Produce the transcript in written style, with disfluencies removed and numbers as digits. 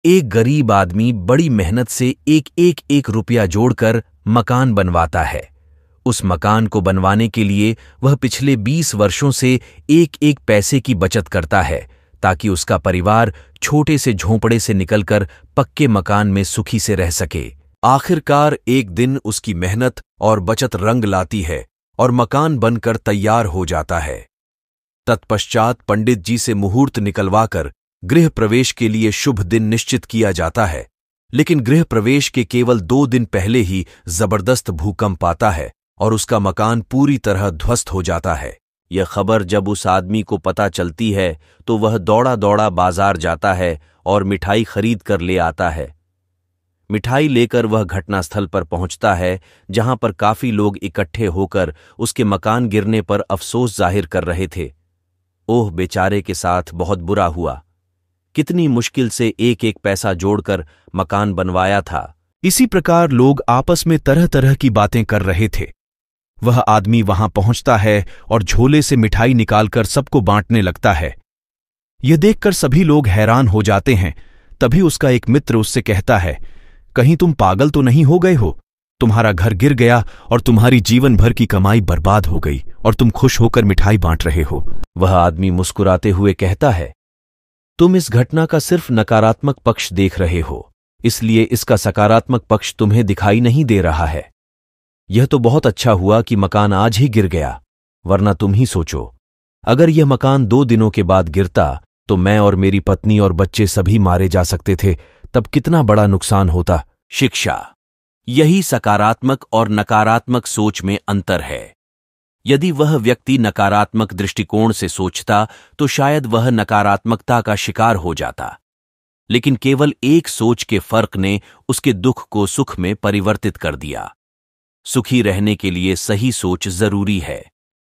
एक गरीब आदमी बड़ी मेहनत से एक रुपया जोड़कर मकान बनवाता है। उस मकान को बनवाने के लिए वह पिछले 20 वर्षों से एक पैसे की बचत करता है ताकि उसका परिवार छोटे से झोंपड़े से निकलकर पक्के मकान में सुखी से रह सके। आखिरकार एक दिन उसकी मेहनत और बचत रंग लाती है और मकान बनकर तैयार हो जाता है। तत्पश्चात पंडित जी से मुहूर्त निकलवाकर गृह प्रवेश के लिए शुभ दिन निश्चित किया जाता है, लेकिन गृह प्रवेश के केवल 2 दिन पहले ही जबरदस्त भूकंप आता है और उसका मकान पूरी तरह ध्वस्त हो जाता है। यह खबर जब उस आदमी को पता चलती है तो वह दौड़ा दौड़ा बाजार जाता है और मिठाई खरीद कर ले आता है। मिठाई लेकर वह घटनास्थल पर पहुंचता है, जहां पर काफी लोग इकट्ठे होकर उसके मकान गिरने पर अफसोस जाहिर कर रहे थे। ओह, बेचारे के साथ बहुत बुरा हुआ। कितनी मुश्किल से एक पैसा जोड़कर मकान बनवाया था। इसी प्रकार लोग आपस में तरह तरह की बातें कर रहे थे। वह आदमी वहां पहुंचता है और झोले से मिठाई निकालकर सबको बांटने लगता है। यह देखकर सभी लोग हैरान हो जाते हैं। तभी उसका एक मित्र उससे कहता है, कहीं तुम पागल तो नहीं हो गए हो? तुम्हारा घर गिर गया और तुम्हारी जीवन भर की कमाई बर्बाद हो गई और तुम खुश होकर मिठाई बांट रहे हो। वह आदमी मुस्कुराते हुए कहता है, तुम इस घटना का सिर्फ नकारात्मक पक्ष देख रहे हो, इसलिए इसका सकारात्मक पक्ष तुम्हें दिखाई नहीं दे रहा है। यह तो बहुत अच्छा हुआ कि मकान आज ही गिर गया, वरना तुम ही सोचो, अगर यह मकान 2 दिनों के बाद गिरता तो मैं और मेरी पत्नी और बच्चे सभी मारे जा सकते थे, तब कितना बड़ा नुकसान होता। शिक्षा, यही सकारात्मक और नकारात्मक सोच में अंतर है। यदि वह व्यक्ति नकारात्मक दृष्टिकोण से सोचता तो शायद वह नकारात्मकता का शिकार हो जाता, लेकिन केवल एक सोच के फर्क ने उसके दुख को सुख में परिवर्तित कर दिया। सुखी रहने के लिए सही सोच जरूरी है।